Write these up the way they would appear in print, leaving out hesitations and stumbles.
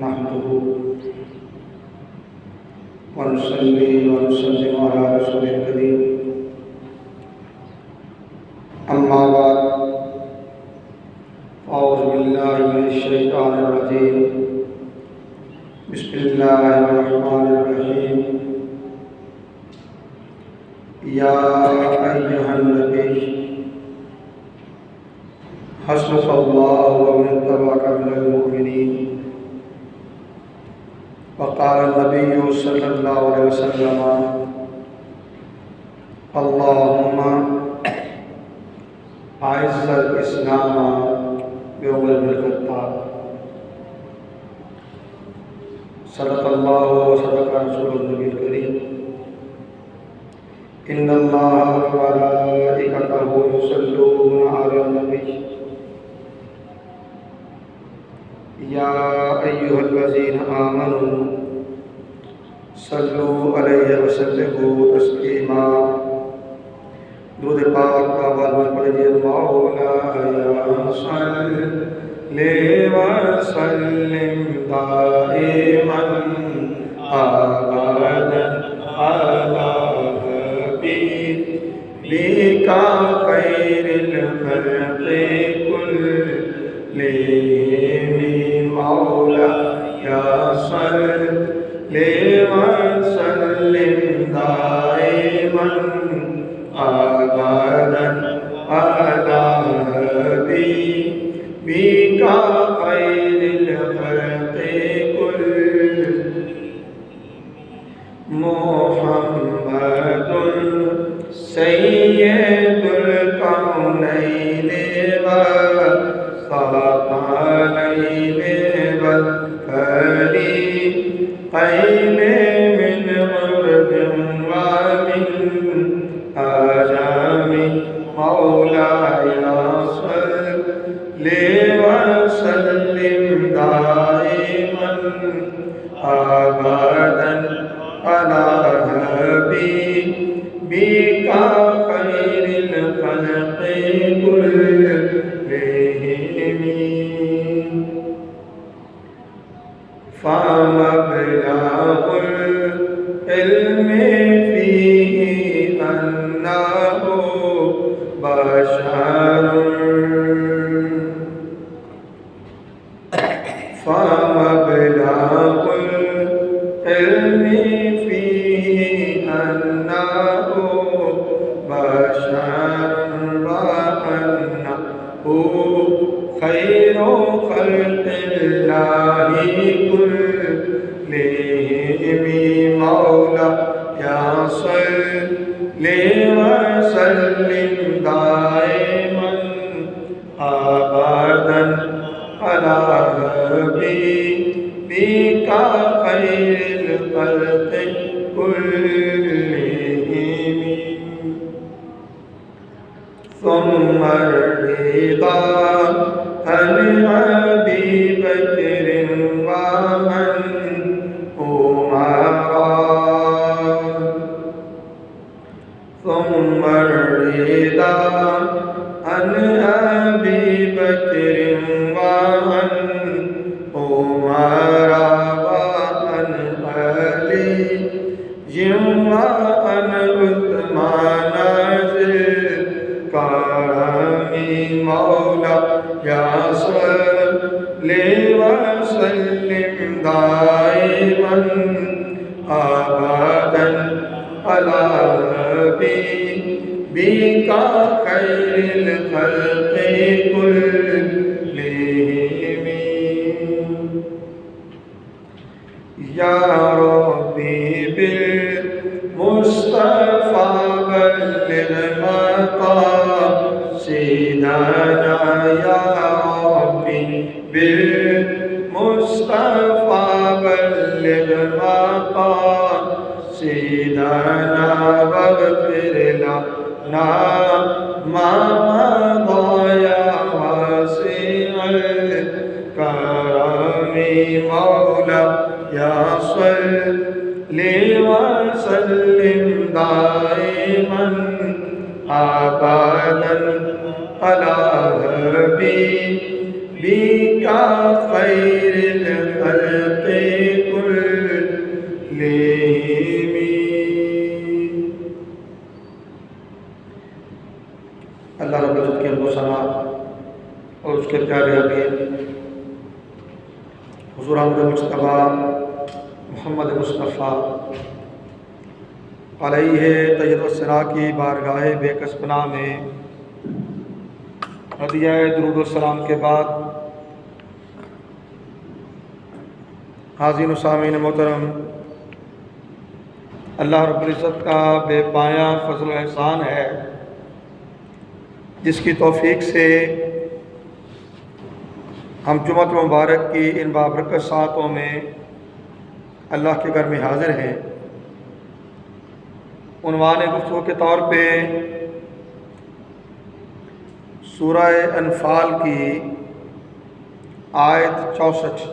نحمده ونصلي ونسلم على رسول الكريم أما بعد أعوذ بالله من الشيطان الرجيم بسم الله الرحمن الرحيم يا أيها النبي حسبك الله ومن اتبعك من المؤمنين وقال النبي صلى الله عليه وسلم اللهم أعز الإسلام بعمر بن الخطاب صدق الله وصدق رسول النبي الكريم إن الله وملائكته يصلون على النبي يا أيها الذين آمنوا صلوا عليه وسلموا تسليما درود پاک آواز میں پڑھیے مولایا صلی وسلم دائما ابدا علی حبیبک خیر الخلق كلهم مولایا صلی وسلم دائما ابدا علی حبیبک خیر الخلق كلهم محمد سید الکونین والثقلین والفریقین من عرب ومن عجم مولایا صلی وسلم دائما ابدا علی حبیبک خیر الخلق كلهم فمبلغ العلم فيه أنه بشر فمبلغ العلم فيه أنه بشر وأنه خير خلق الله كلهم مولاي صل وسلم دائما أبدا على حبيبك خير الخلق كلهم ثم الرضا عن أبي بكر وعن عمر ثم الرضا عن أبي بكر وعن عمر وعن علي وعن عثمان كرمي مولاي صلي وسلم دائما أبدا على حبيبك خير الخلق كلهم يا ربي بالمصطفى بلغ مقاصدنا يا ربي بالمصطفى بلغ مقاصدنا واغفر لنا ما مضى يا واسع الكرم مولاي صل وسلم دائما أبدا على حبيبك خير الخلق اللہ رب العزت کی حمد و ثنا اور اس کے پیارے حبیب حضور احمد مصطفیٰ محمد مصطفیٰ علیہ تجد و ثنا کی بارگاہ بے کس پناہ میں ہدیہ درود و سلام کے بعد حاضرین و سامعین محترم، اللہ رب العزت کا بے پایہ فضل و احسان ہے جس کی توفیق سے ہم جمعۃ مبارک کی ان بابرکت ساعتوں میں اللہ کے گھر میں حاضر ہیں۔ عنوان گفتگو کے طور پہ سورہ انفال کی آیت 64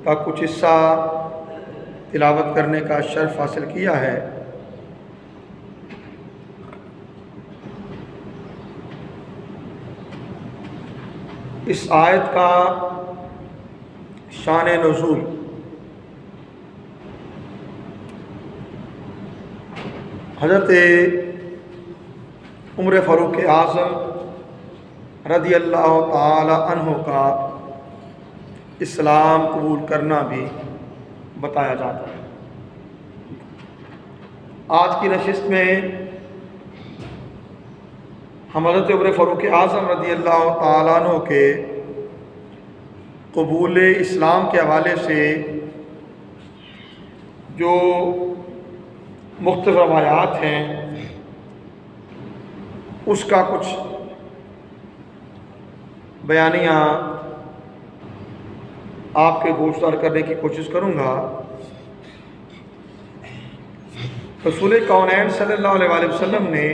کا کچھ حصہ تلاوت کرنے کا شرف حاصل کیا ہے۔ اس آیت کا شان نزول حضرت عمر فاروق اعظم رضی اللہ تعالی عنہ کا اسلام قبول کرنا بھی بتایا جاتا ہے۔ آج کی نشست میں ہم حضرت عمر فاروق اعظم رضی اللہ تعالیٰ عنہ کے قبول اسلام کے حوالے سے جو مختلف روایات ہیں اس کا کچھ بیانیہ آپ کے گوشوار کرنے کی کوشش کروں گا۔ رسول کونین صلی اللہ علیہ وآلہ وسلم نے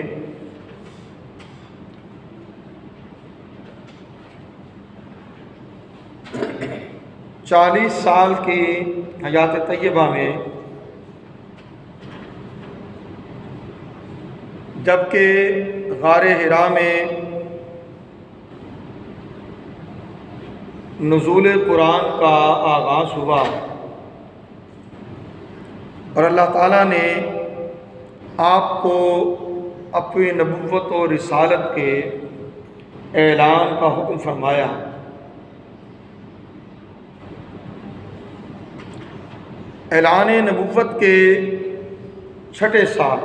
چالیس سال کی حیات طیبہ میں جبکہ غار حرا میں نزول قرآن کا آغاز ہوا اور اللہ تعالیٰ نے آپ کو اپنی نبوت و رسالت کے اعلان کا حکم فرمایا، اعلان نبوت کے چھٹے سال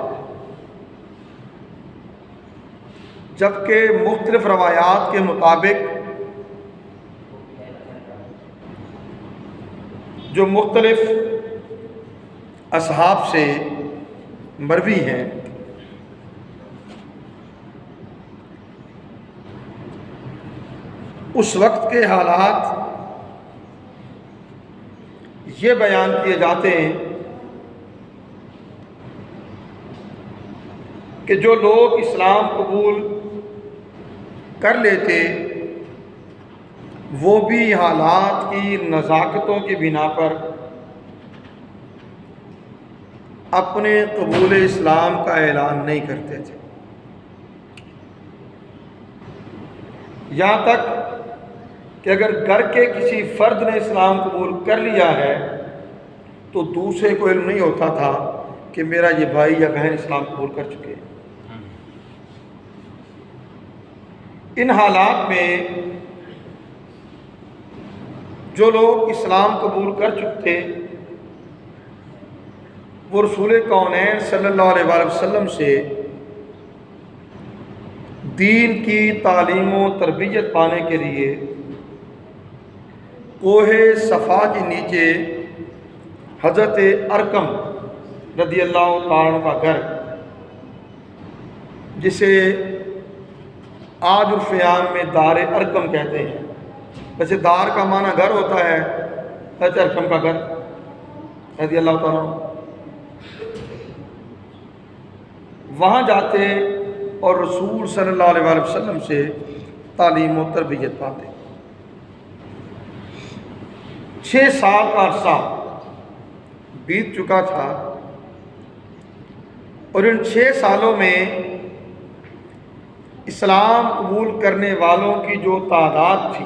جبکہ مختلف روایات کے مطابق جو مختلف اصحاب سے مروی ہیں، اس وقت کے حالات یہ بیان کیے جاتے ہیں کہ جو لوگ اسلام قبول کر لیتے وہ بھی حالات کی نزاکتوں کی بنا پر اپنے قبول اسلام کا اعلان نہیں کرتے تھے، یہاں تک کہ اگر گھر کے کسی فرد نے اسلام قبول کر لیا ہے تو دوسرے کو علم نہیں ہوتا تھا کہ میرا یہ بھائی یا بہن اسلام قبول کر چکے۔ ان حالات میں جو لوگ اسلام قبول کر چکے تھے وہ رسول کونین صلی اللہ علیہ وآلہ وسلم سے دین کی تعلیم و تربیت پانے کے لیے کوہ صفا کے نیچے حضرت ارقم رضی اللہ تعالیٰ عنہ کا گھر، جسے آج عرف عام میں دار ارقم کہتے ہیں، ویسے دار کا معنی گھر ہوتا ہے، حضرت ارقم کا گھر رضی اللہ تعالیٰ عنہ، وہاں جاتے اور رسول صلی اللہ علیہ وآلہ وسلم سے تعلیم و تربیت پاتے۔ 6 سال کا عرصہ بیت چکا تھا اور ان 6 سالوں میں اسلام قبول کرنے والوں کی جو تعداد تھی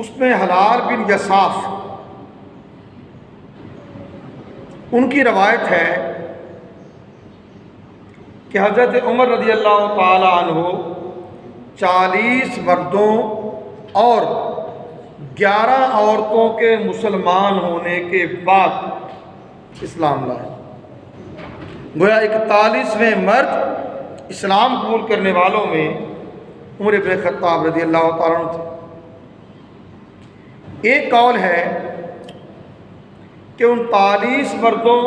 اس میں حلال بن یساف ان کی روایت ہے کہ حضرت عمر رضی اللہ تعالی عنہ 40 مردوں اور 11 عورتوں کے مسلمان ہونے کے بعد اسلام لائے۔ گویا 41ویں مرد اسلام قبول کرنے والوں میں عمر ابن خطاب رضی اللہ تعالیٰ عنہ تھے۔ ایک قول ہے کہ 39 مردوں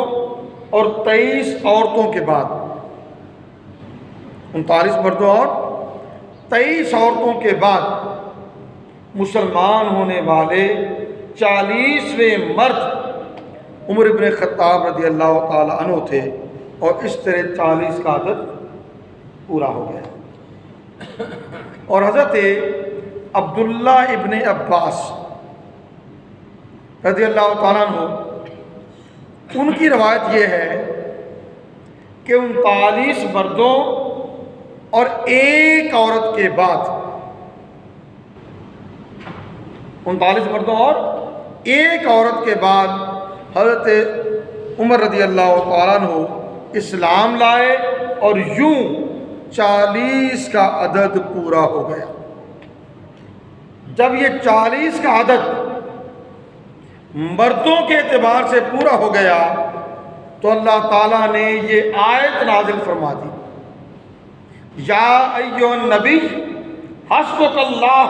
اور 23 عورتوں کے بعد 39 مردوں اور 23 عورتوں کے بعد مسلمان ہونے والے 40ویں مرد عمر ابن خطاب رضی اللہ تعالی عنہ تھے، اور اس طرح 40 کا عدد پورا ہو گیا۔ اور حضرت عبداللہ ابن عباس رضی اللہ تعالیٰ عنہ ان کی روایت یہ ہے کہ 39 مردوں اور ایک عورت کے بعد 39 مردوں اور ایک عورت کے بعد حضرت عمر رضی اللہ تعالیٰ عنہ اسلام لائے، اور یوں 40 کا عدد پورا ہو گیا۔ جب یہ 40 کا عدد مردوں کے اعتبار سے پورا ہو گیا تو اللہ تعالیٰ نے یہ آیت نازل فرما دی، یا ایھا النبی حسبک اللہ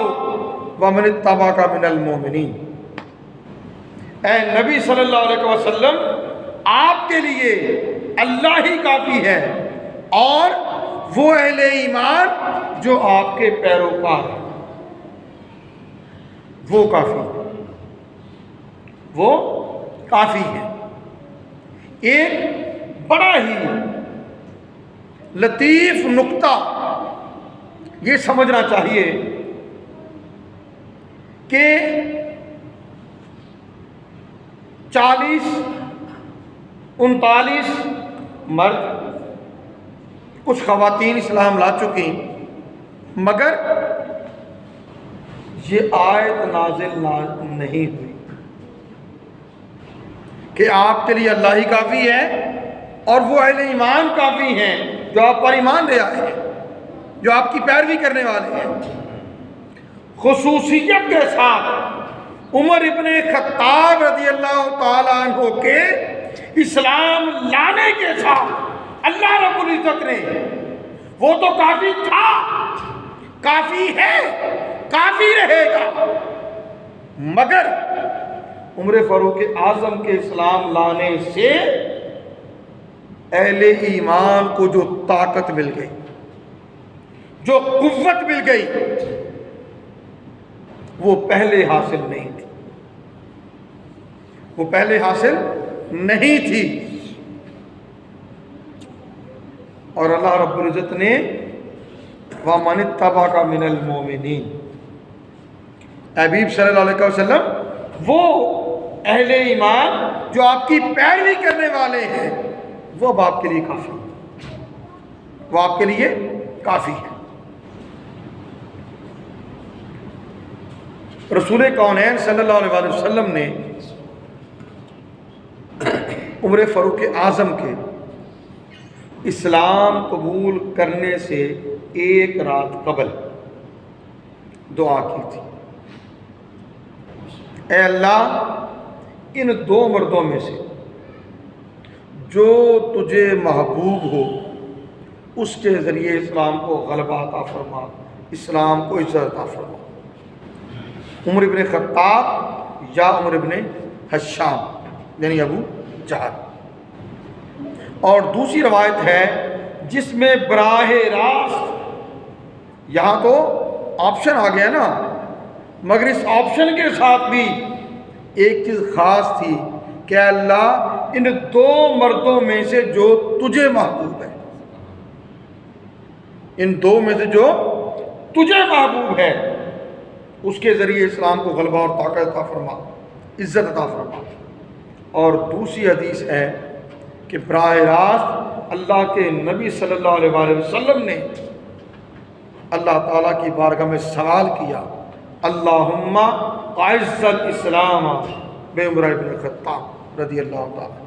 ومن اتبعک من المؤمنین۔ اے نبی صلی اللہ علیہ وسلم، آپ کے لیے اللہ ہی کافی ہے اور وہ اہل ایمان جو آپ کے پیروکار ہیں، وہ کافی ہے۔ ایک بڑا ہی لطیف نقطہ یہ سمجھنا چاہیے کہ 40 39 مرد، کچھ خواتین اسلام لا چکی، مگر یہ آیت نازل نہیں ہوئی کہ آپ کے لیے اللہ ہی کافی ہے اور وہ اہل ایمان کافی ہیں جو آپ پر ایمان لے آئے ہیں، جو آپ کی پیروی کرنے والے ہیں۔ خصوصیت کے ساتھ عمر ابن خطاب رضی اللہ تعالیٰ عنہ کے اسلام لانے کے ساتھ اللہ رب العزت نے، وہ تو کافی تھا، کافی ہے، کافی رہے گا، مگر عمر فاروق اعظم کے اسلام لانے سے اہل ایمان کو جو طاقت مل گئی، جو قوت مل گئی، وہ پہلے حاصل نہیں تھی، وہ پہلے حاصل نہیں تھی۔ اور اللہ رب العزت نے وَمَنِ اتَّبَعَكَ مِنَ الْمُؤْمِنِينَ، حبیب صلی اللہ علیہ وسلم، وہ اہل ایمان جو آپ کی پیروی کرنے والے ہیں، وہ اب آپ کے لیے کافی ہے، وہ آپ کے لیے کافی ہے۔ رسول کونین صلی اللہ علیہ وسلم نے عمر فاروق اعظم کے اسلام قبول کرنے سے ایک رات قبل دعا کی تھی، اے اللہ، ان 2 مردوں میں سے جو تجھے محبوب ہو اس کے ذریعے اسلام کو غلبہ عطا فرما، اسلام کو عزت عطا فرما۔ عمر ابن خطاب یا عمر ابن حشام یعنی ابو جہل۔ اور دوسری روایت ہے جس میں براہ راست، یہاں تو آپشن آ گیا نا، مگر اس آپشن کے ساتھ بھی ایک چیز خاص تھی کہ اللہ، ان 2 مردوں میں سے جو تجھے محبوب ہے، ان 2 میں سے جو تجھے محبوب ہے، اس کے ذریعے اسلام کو غلبہ اور طاقت عطا فرما، عزت عطا فرما۔ اور دوسری حدیث ہے کہ براہ راست اللہ کے نبی صلی اللہ علیہ وسلم نے اللہ تعالیٰ کی بارگاہ میں سوال کیا اللہم اعز الاسلام بعمر ابن خطاب رضی اللہ تعالیٰ،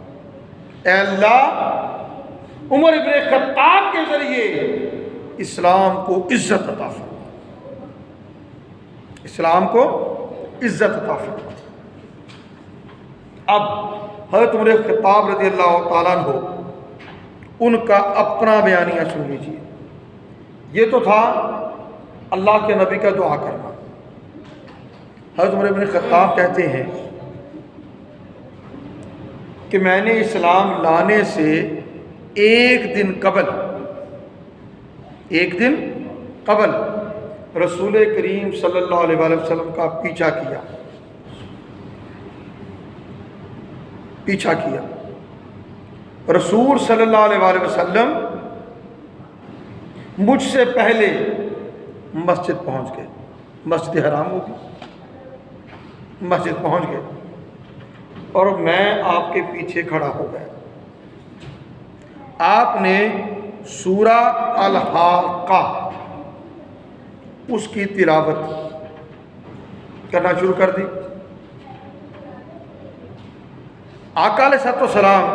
اے اللہ عمر ابن خطاب کے ذریعے اسلام کو عزت عطا فرما، اسلام کو عزت عطا فرما۔ اب حضرت عمر خطاب رضی اللہ تعالیٰ عنہ ان کا اپنا بیانیہ سن لیجیے۔ یہ تو تھا اللہ کے نبی کا دعا کرنا۔ حضرت عمر بن خطاب کہتے ہیں کہ میں نے اسلام لانے سے ایک دن قبل رسول کریم صلی اللہ علیہ وآلہ وسلم کا پیچھا کیا۔ رسول صلی اللہ علیہ وآلہ وسلم مجھ سے پہلے مسجد پہنچ گئے، مسجد حرام ہوگی، مسجد پہنچ گئے اور میں آپ کے پیچھے کھڑا ہو گیا۔ آپ نے سورہ الحاقہ اس کی تلاوت کرنا شروع کر دی۔ آقا علیہ السلام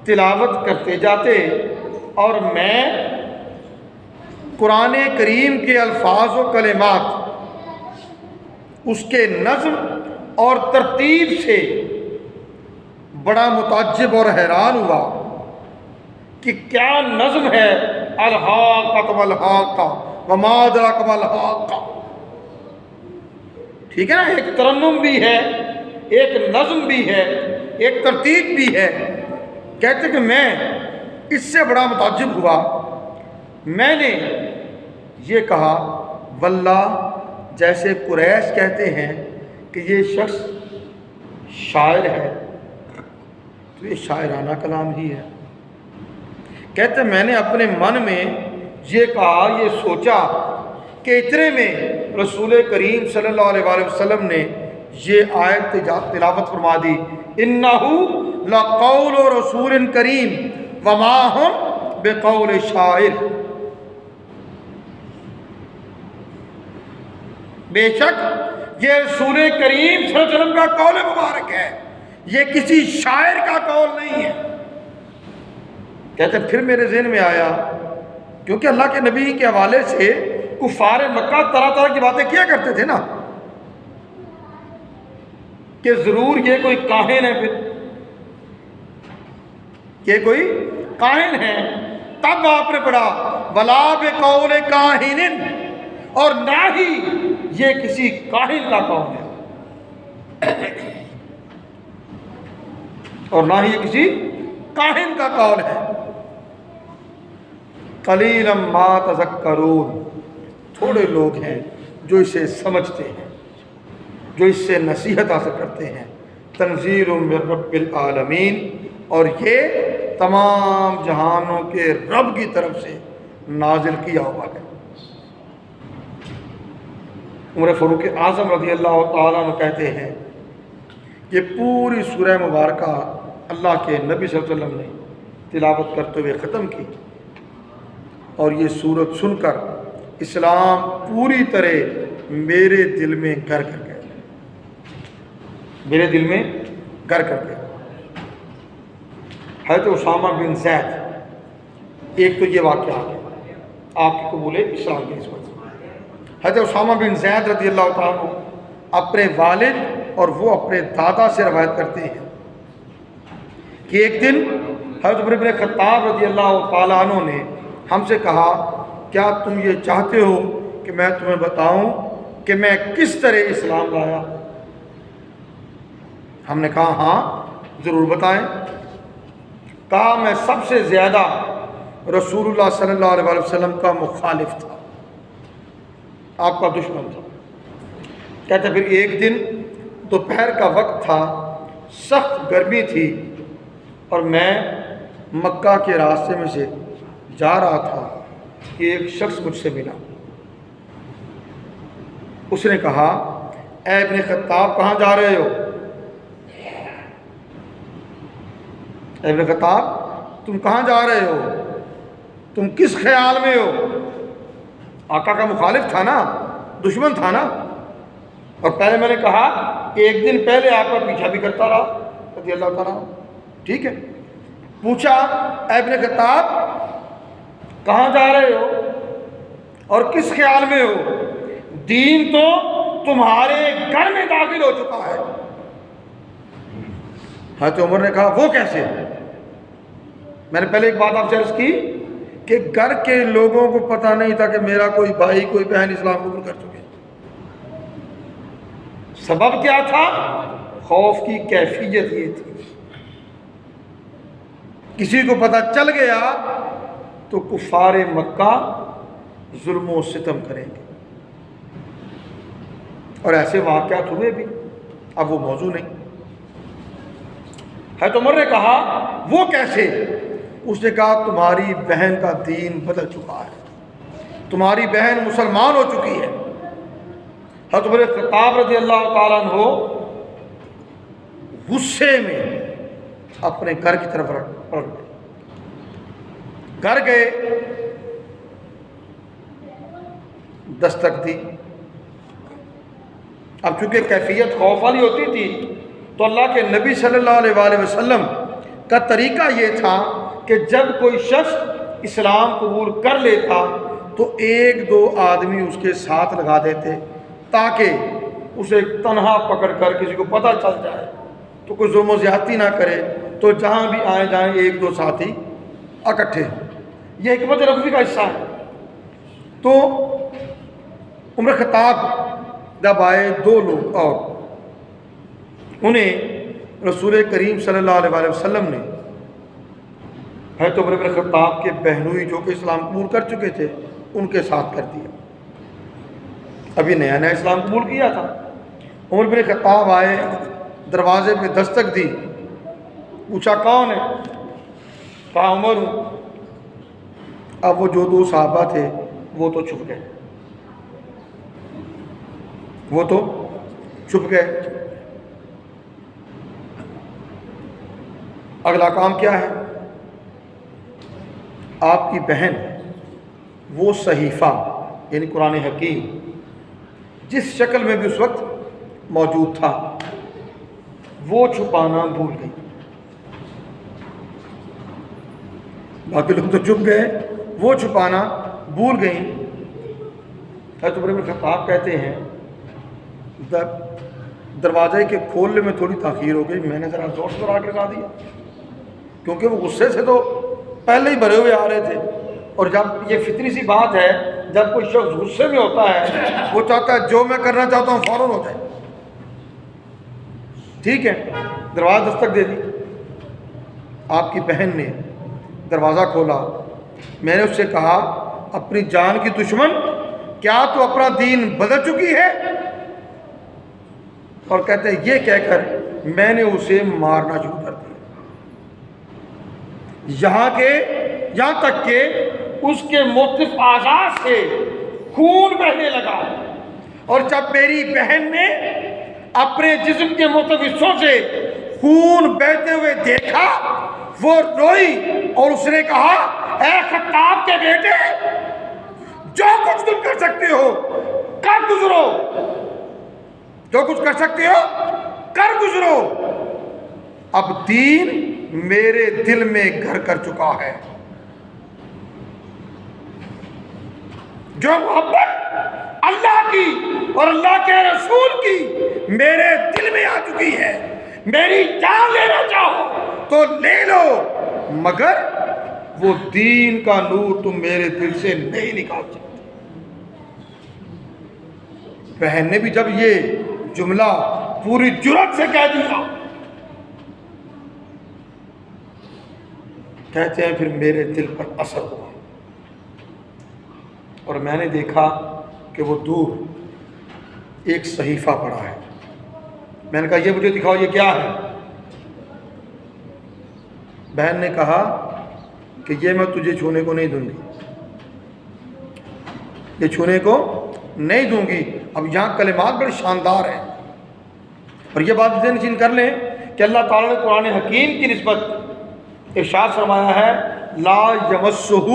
تلاوت کرتے جاتے اور میں قرآن کریم کے الفاظ و کلمات، اس کے نظم اور ترتیب سے بڑا متعجب اور حیران ہوا کہ کیا نظم ہے، الحاقہ والحاقہ وما ادراک ما الحاقہ۔ ٹھیک ہے نا، ایک ترنم بھی ہے، ایک نظم بھی ہے، ایک ترتیب بھی ہے۔ کہتے کہ میں اس سے بڑا متعجب ہوا، میں نے یہ کہا واللہ جیسے قریش کہتے ہیں کہ یہ شخص شاعر ہے، تو یہ شاعرانہ کلام ہی ہے۔ کہتے میں نے اپنے من میں یہ کہا، یہ سوچا کہ اتنے میں رسول کریم صلی اللہ علیہ وآلہ وسلم نے یہ آیت تلاوت فرما دی، اِنَّهُ لَقَوْلُ رَسُولٍ كَرِيمٍ وَمَا هُمْ بِقَوْلِ شَاعِرٍ۔ بے شک یہ رسول کریم صلی اللہ علیہ وسلم کا قول مبارک ہے، یہ کسی شاعر کا قول نہیں ہے۔ کہتے پھر میرے ذہن میں آیا، کیونکہ اللہ کے نبی کے حوالے سے کفار مکہ طرح طرح کی باتیں کیا کرتے تھے نا، کہ ضرور یہ کوئی کاہن ہے، پھر یہ کوئی کاہن ہے۔ تب آپ نے پڑھا وَلَا بِقَوْلِ كَاهِنٍ، اور نہ ہی یہ کسی کاہن کا قول ہے، اور نہ ہی یہ کسی کاہن کا قول ہے۔ قلیلا ما تذکرون، تھوڑے لوگ ہیں جو اسے سمجھتے ہیں، جو اس سے نصیحت حاصل کرتے ہیں۔ تنزیل من رب العالمین، اور یہ تمام جہانوں کے رب کی طرف سے نازل کیا ہوا ہے۔ عمر فاروق اعظم رضی اللہ تعالیٰ عنہ کہتے ہیں کہ پوری سورہ مبارکہ اللہ کے نبی صلی اللہ علیہ وسلم نے تلاوت کرتے ہوئے ختم کی، اور یہ سورت سن کر اسلام پوری طرح میرے دل میں گھر کر گیا، میرے دل میں گھر کر گیا۔ حضرت اسامہ بن زید، ایک تو یہ واقعہ آ گیا آپ کے قبول اسلام کی نسبت سے۔ حضرت اسامہ بن زید رضی اللہ تعالیٰ عنہ اپنے والد اور وہ اپنے دادا سے روایت کرتے ہیں کہ ایک دن حضرت عمر بن خطاب رضی اللہ تعالیٰ عنہ نے ہم سے کہا، کیا تم یہ چاہتے ہو کہ میں تمہیں بتاؤں کہ میں کس طرح اسلام لایا؟ ہم نے کہا ہاں ضرور بتائیں۔ کہا میں سب سے زیادہ رسول اللہ صلی اللہ علیہ وآلہ وسلم کا مخالف تھا، آپ کا دشمن تھا۔ کہتے پھر ایک دن دوپہر کا وقت تھا، سخت گرمی تھی، اور میں مکہ کے راستے میں سے جا رہا تھا کہ ایک شخص مجھ سے ملا۔ اس نے کہا، اے ابن خطاب کہاں جا رہے ہو؟ اے ابن خطاب تم کہاں جا رہے ہو؟ تم کس خیال میں ہو؟ آقا کا مخالف تھا نا، دشمن تھا نا۔ اور پہلے میں نے کہا ایک دن پہلے آپ کا پیچھا بھی کرتا رہا رضی اللہ تعالیٰ عنہ. ٹھیک ہے. پوچھا اے ابن خطاب کہاں جا رہے ہو اور کس خیال میں ہو؟ دین تو تمہارے گھر میں داخل ہو چکا ہے. حضرت عمر نے کہا وہ کیسے؟ میں نے پہلے ایک بات آپ سے عرض کی کہ گھر کے لوگوں کو پتہ نہیں تھا کہ میرا کوئی بھائی کوئی بہن اسلام قبول کر چکے. سبب کیا تھا؟ خوف کی کیفیت یہ تھی. کسی کو پتہ چل گیا تو کفار مکہ ظلم و ستم کریں گے، اور ایسے واقعات ہوئے بھی. اب وہ موضوع نہیں. حضرت عمر نے کہا وہ کیسے؟ اس نے کہا تمہاری بہن کا دین بدل چکا ہے، تمہاری بہن مسلمان ہو چکی ہے. حضرت عمر خطاب رضی اللہ تعالیٰ عنہ غصے میں اپنے گھر کی طرف پلٹ گئے. گھر گئے، دستک دی. اب چونکہ کیفیت خوف والی ہوتی تھی تو اللہ کے نبی صلی اللہ علیہ وآلہ وسلم کا طریقہ یہ تھا کہ جب کوئی شخص اسلام قبول کر لیتا تو ایک دو آدمی اس کے ساتھ لگا دیتے تاکہ اسے تنہا پکڑ کر کسی کو پتہ چل جائے تو کوئی ظلم و زیادتی نہ کرے، تو جہاں بھی آئے جائیں ایک دو ساتھی اکٹھے. یہ حکمت ربی کا حصہ ہے. تو عمر خطاب جب آئے دو لوگ اور انہیں رسول کریم صلی اللہ علیہ وآلہ وسلم نے حضرت عمر بن خطاب کے بہنوئی جو کہ اسلام قبول کر چکے تھے ان کے ساتھ کر دیا. ابھی نیا نیا اسلام قبول کیا تھا. عمر بن خطاب آئے، دروازے پہ دستک دی، پوچھا کون ہے؟ کہا عمر ہوں. اب وہ جو دو صحابہ تھے وہ تو چھپ گئے، وہ تو چھپ گئے. اگلا کام کیا ہے؟ آپ کی بہن وہ صحیفہ یعنی قرآن حکیم جس شکل میں بھی اس وقت موجود تھا وہ چھپانا بھول گئی. باقی لوگ تو چھپ گئے، وہ چھپانا بھول گئیں. حضرت عمر بن خطاب کہتے ہیں دروازے کے کھولنے میں تھوڑی تاخیر ہو گئی، میں نے ذرا زور سے آ کے لگا دیا کیونکہ وہ غصے سے تو پہلے ہی بھرے ہوئے آ رہے تھے. اور جب یہ فطری سی بات ہے، جب کوئی شخص غصے میں ہوتا ہے وہ چاہتا ہے جو میں کرنا چاہتا ہوں فوراً ہو جائے. ٹھیک ہے، دروازہ دستک دے دی. آپ کی بہن نے دروازہ کھولا. میں نے اس سے کہا اپنی جان کی دشمن کیا تو اپنا دین بدل چکی ہے؟ اور کہتے ہیں یہ کہہ کر میں نے اسے مارنا شروع کر دیا، یہاں تک کہ اس کے مختلف اعضاء سے خون بہنے لگا. اور جب میری بہن نے اپنے جسم کے مختلف حصوں سے خون بہتے ہوئے دیکھا وہ روئی اور اس نے کہا اے خطاب کے بیٹے، جو کچھ تم کر سکتے ہو کر گزرو، جو کچھ کر سکتے ہو کر گزرو. اب دین میرے دل میں گھر کر چکا ہے. جو محبت اللہ کی اور اللہ کے رسول کی میرے دل میں آ چکی ہے، میری جان لینا چاہو تو لے لو، مگر وہ دین کا نور تم میرے دل سے نہیں نکال سکتے. بہن نے بھی جب یہ جملہ پوری جرأت سے کہہ دیا، کہتے ہیں پھر میرے دل پر اثر ہوا اور میں نے دیکھا کہ وہ دور ایک صحیفہ پڑا ہے. میں نے کہا یہ مجھے دکھاؤ یہ کیا ہے؟ بہن نے کہا کہ یہ میں تجھے چھونے کو نہیں دوں گی، یہ چھونے کو نہیں دوں گی. اب یہاں کلمات بڑے شاندار ہیں اور یہ بات ذہن نشین کر لیں کہ اللہ تعالیٰ نے قرآن حکیم کی نسبت ارشاد فرمایا ہے لا یمسہ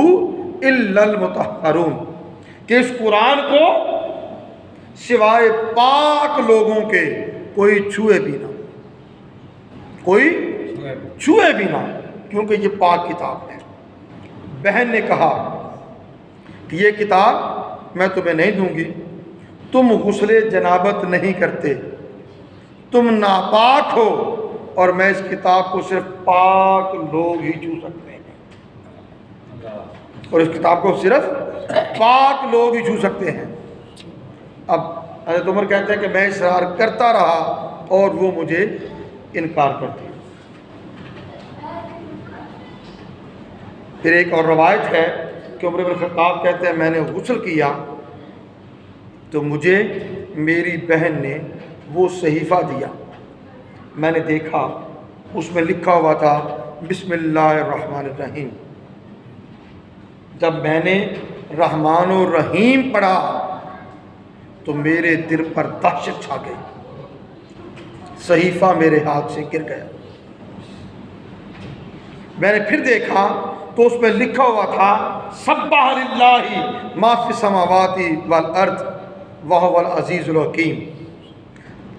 الا المطہرون، کہ اس قرآن کو سوائے پاک لوگوں کے کوئی چھوئے بھی نہ، کوئی چھوئے بھی نہ، کیونکہ یہ پاک کتاب ہے۔ بہن نے کہا کہ یہ کتاب میں تمہیں نہیں دوں گی، تم غسل جنابت نہیں کرتے، تم ناپاک ہو، اور میں اس کتاب کو صرف پاک لوگ ہی چھو سکتے ہیں، اور اس کتاب کو صرف پاک لوگ ہی چھو سکتے ہیں۔ اب حضرت عمر کہتے ہیں کہ میں اصرار کرتا رہا اور وہ مجھے انکار کرتی۔ پھر ایک اور روایت ہے کہ عمر بن خطاب کہتے ہیں میں نے غسل کیا تو مجھے میری بہن نے وہ صحیفہ دیا، میں نے دیکھا اس میں لکھا ہوا تھا بسم اللہ الرحمن الرحیم۔ جب میں نے رحمان الرحیم پڑھا تو میرے دل پر دہشت چھا گئی، صحیفہ میرے ہاتھ سے گر گیا۔ میں نے پھر دیکھا تو اس میں لکھا ہوا تھا سبح للہ ما فی السماوات والارض وہو العزیز الحکیم۔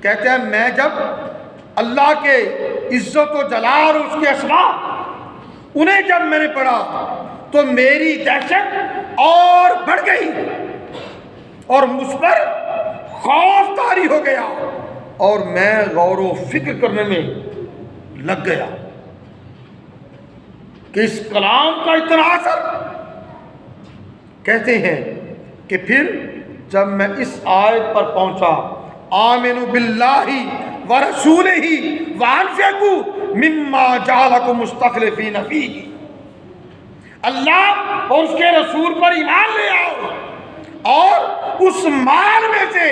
کہتے ہیں میں جب اللہ کے عزت و جلال اور اس کے اسماء انہیں جب میں نے پڑھا تو میری دہشت اور بڑھ گئی اور مجھ پر خوف طاری ہو گیا، اور میں غور و فکر کرنے میں لگ گیا کہ اس کلام کا اتنا اثر۔ کہتے ہیں کہ پھر جب میں اس آیت پر پہنچا آمنوا باللہ ورسولہ وانفقوا مما جعلکم مستخلفین فیہ، اللہ اور اس کے رسول پر ایمان لے آؤ اور اس مال میں سے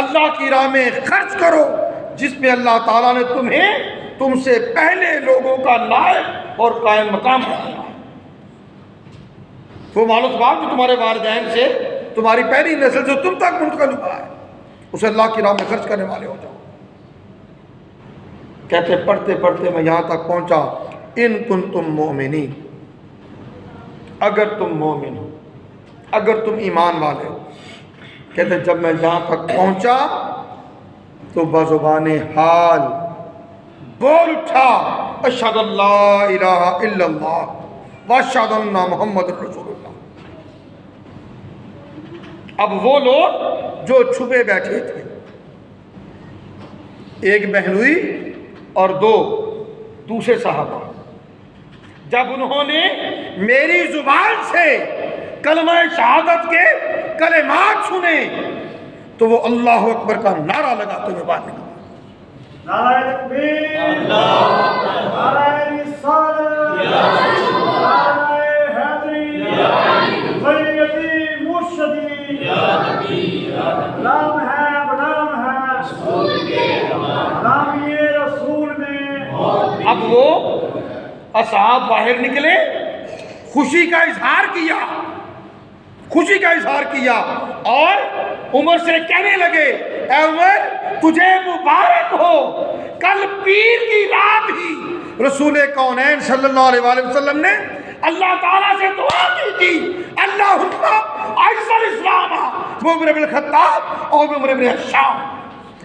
اللہ کی راہ میں خرچ کرو جس میں اللہ تعالیٰ نے تم سے پہلے لوگوں کا نائب اور قائم مقام بنایا۔ وہ مال و ثواب جو تمہارے والدین سے تمہاری پہلی نسل سے تم تک منتقل ہوا ہے اسے اللہ کی راہ میں خرچ کرنے والے ہو جاؤ۔ کہتے پڑھتے پڑھتے میں یہاں تک پہنچا ان کنتم مؤمنین، اگر تم مومن ہو، اگر تم ایمان والے ہو۔ کہتے جب میں یہاں تک پہنچا تو بزبان حال بول اٹھا اشہد ان لا الہ الا اللہ واشہد ان محمد رسول اللہ۔ اب وہ لوگ جو چھپے بیٹھے تھے، ایک بہنوئی اور دو دوسرے صحابہ، جب انہوں نے میری زبان سے کلمہ شہادت کے کلمات سنے تو وہ اللہ اکبر کا نعرہ لگاتے ہوئے باہر نکلے۔ نعرہ تکبیر، نعرہ رسالت، نعرہ حیدری، سیدی مرشدی، نام ہے بنام ہے نامی رسول میں۔ اب وہ اصحاب باہر نکلے، خوشی کا اظہار کیا، خوشی کا اظہار کیا، اور عمر سے کہنے لگے اے عمر تجھے مبارک ہو، کل پیر کی رات ہی رسول کونین صلی اللہ علیہ وآلہ وسلم نے اللہ تعالیٰ سے دعا کی تھی اللہم اعز الاسلام عمر بن الخطاب اور عمر بن ہشام۔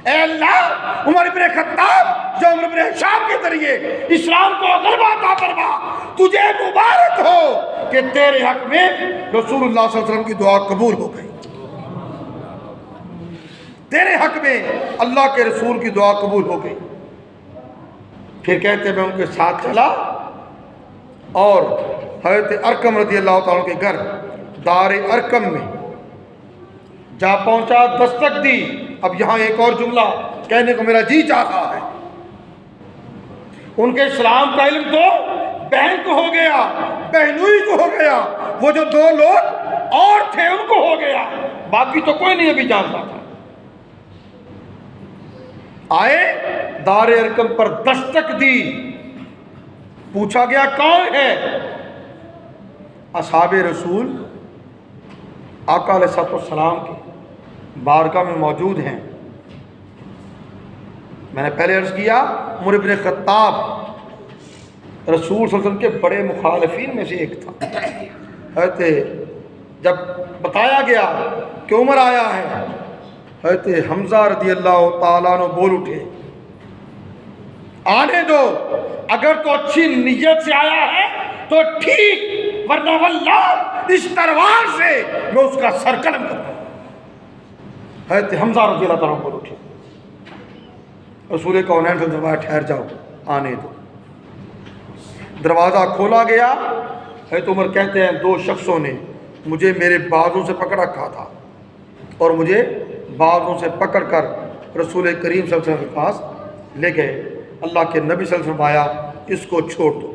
اے اللہ عمر بن خطاب جو عمر بن ہشام کے ذریعے اسلام کو غلبہ عطا فرما، تجھے مبارک ہو کہ تیرے حق میں رسول اللہ صلی اللہ علیہ وسلم کی دعا قبول ہو گئی، تیرے حق میں اللہ کے رسول کی دعا قبول ہو گئی۔ پھر کہتے میں ان کے ساتھ چلا اور حضرت ارقم رضی اللہ تعالیٰ کے گھر دار ارقم میں جا پہنچا، دستک دی۔ اب یہاں ایک اور جملہ کہنے کو میرا جی چاہ رہا ہے۔ ان کے اسلام کا علم تو بہن کو ہو گیا، بہنوئی کو ہو گیا، وہ جو دو لوگ اور تھے ان کو ہو گیا، باقی تو کوئی نہیں ابھی جانتا تھا۔ آئے دار ارقم پر دستک دی، پوچھا گیا کون ہے؟ اصحاب رسول آقا علیہ السلام کے بارگاہ میں موجود ہیں۔ میں نے پہلے عرض کیا عمر بن خطاب رسول صلی اللہ علیہ وسلم کے بڑے مخالفین میں سے ایک تھا۔ حضرت جب بتایا گیا کہ عمر آیا ہے حضرت حمزہ رضی اللہ تعالیٰ عنہ بول اٹھے، آنے دو، اگر تو اچھی نیت سے آیا ہے تو ٹھیک، ورنہ واللہ اس تلوار سے میں اس کا سر قلم کروں۔ حضرت حمزہ رضی اللہ تعالیٰ عنہ بول اٹھے، رسول کونین سے فرمایا ٹھہر جاؤ، آنے دو۔ دروازہ کھولا گیا۔ حضرت عمر کہتے ہیں 2 شخصوں نے مجھے میرے بازو سے پکڑ رکھا تھا اور مجھے بازو سے پکڑ کر رسول کریم صلی اللہ علیہ وسلم کے پاس لے گئے۔ اللہ کے نبی صلی اللہ علیہ وسلم فرمایا اس کو چھوڑ دو۔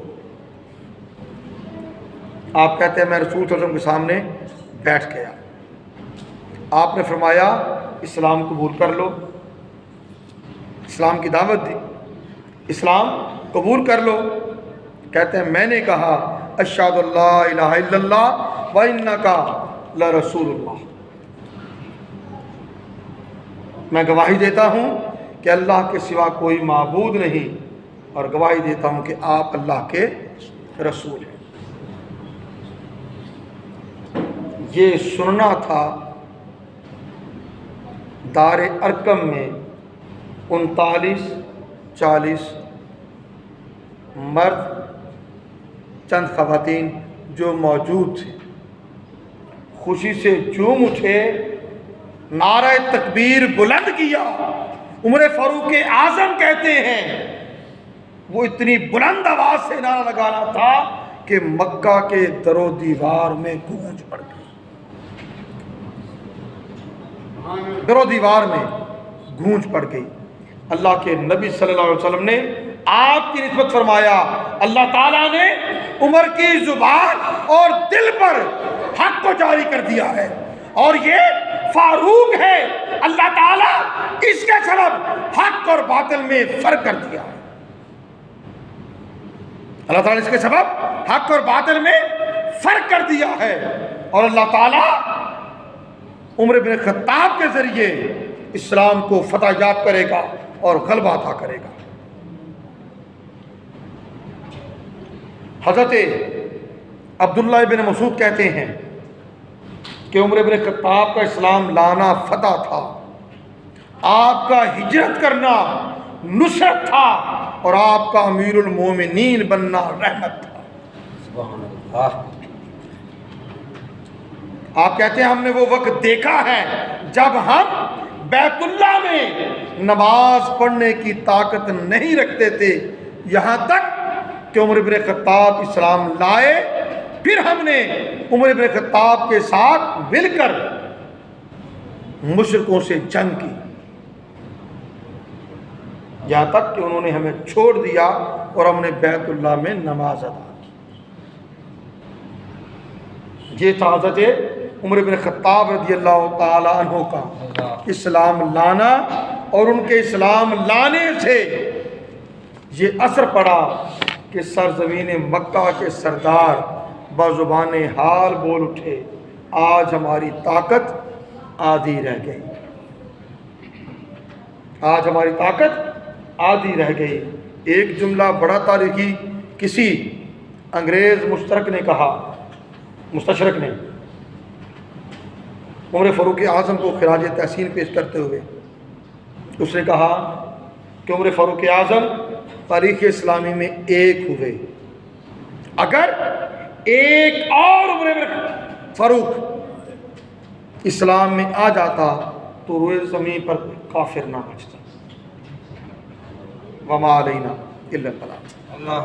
آپ کہتے ہیں میں رسول صلی اللہ علیہ وسلم کے سامنے بیٹھ گیا۔ آپ نے فرمایا اسلام قبول کر لو، اسلام کی دعوت دی، اسلام قبول کر لو۔ کہتے ہیں میں نے کہا اشہد اللہ الہ الا اللہ و انک لرسول اللہ، میں گواہی دیتا ہوں کہ اللہ کے سوا کوئی معبود نہیں، اور گواہی دیتا ہوں کہ آپ اللہ کے رسول ہیں۔ یہ سننا تھا دار ارقم میں 39-40 مرد، چند خواتین جو موجود تھے، خوشی سے جھوم اٹھے، نعرہ تکبیر بلند کیا۔ عمر فاروق اعظم کہتے ہیں وہ اتنی بلند آواز سے نعرہ لگانا تھا کہ مکہ کے در و دیوار میں گونج پڑ گئی، در و دیوار میں گونج پڑ گئی۔ اللہ کے نبی صلی اللہ علیہ وسلم نے آپ کی نسبت فرمایا اللہ تعالیٰ نے عمر کی زبان اور دل پر حق کو جاری کر دیا ہے، اور یہ فاروق ہے، اللہ تعالیٰ اس کے سبب حق اور باطل میں فرق کر دیا ہے۔ اللہ تعالیٰ نے اس کے سبب حق اور باطل میں فرق کر دیا ہے، اور اللہ تعالیٰ عمر بن خطاب کے ذریعے اسلام کو فتح یاب کرے گا اور غلبہ عطا کرے گا۔ حضرت عبداللہ بن مسعود کہتے ہیں کہ عمر بن خطاب کا اسلام لانا فتح تھا، آپ کا ہجرت کرنا نصرت تھا، اور آپ کا امیر المومنین بننا رحمت تھا۔ سبحان اللہ۔ آپ کہتے ہیں ہم نے وہ وقت دیکھا ہے جب ہم بیت اللہ میں نماز پڑھنے کی طاقت نہیں رکھتے تھے، یہاں تک کہ عمر بن خطاب اسلام لائے، پھر ہم نے عمر بن خطاب کے ساتھ مل کر مشرکوں سے جنگ کی، یہاں تک کہ انہوں نے ہمیں چھوڑ دیا اور ہم نے بیت اللہ میں نماز ادا کی۔ یہ تھا حضرت عمر بن خطاب رضی اللہ تعالی عنہ کا اسلام لانا، اور ان کے اسلام لانے سے یہ اثر پڑا کہ سرزمین مکہ کے سردار بزبان حال بول اٹھے آج ہماری طاقت آدھی رہ گئی، آج ہماری طاقت آدھی رہ گئی۔ ایک جملہ بڑا تاریخی کسی انگریز مستشرق نے عمر فاروق اعظم کو خراج تحسین پیش کرتے ہوئے اس نے کہا کہ عمر فاروق اعظم تاریخ اسلامی میں ایک ہوئے، اگر ایک اور عمر فاروق اسلام میں آ جاتا تو روئے زمین پر کافر نہ بچتا۔ وما علینا الا البلاغ۔ اللہ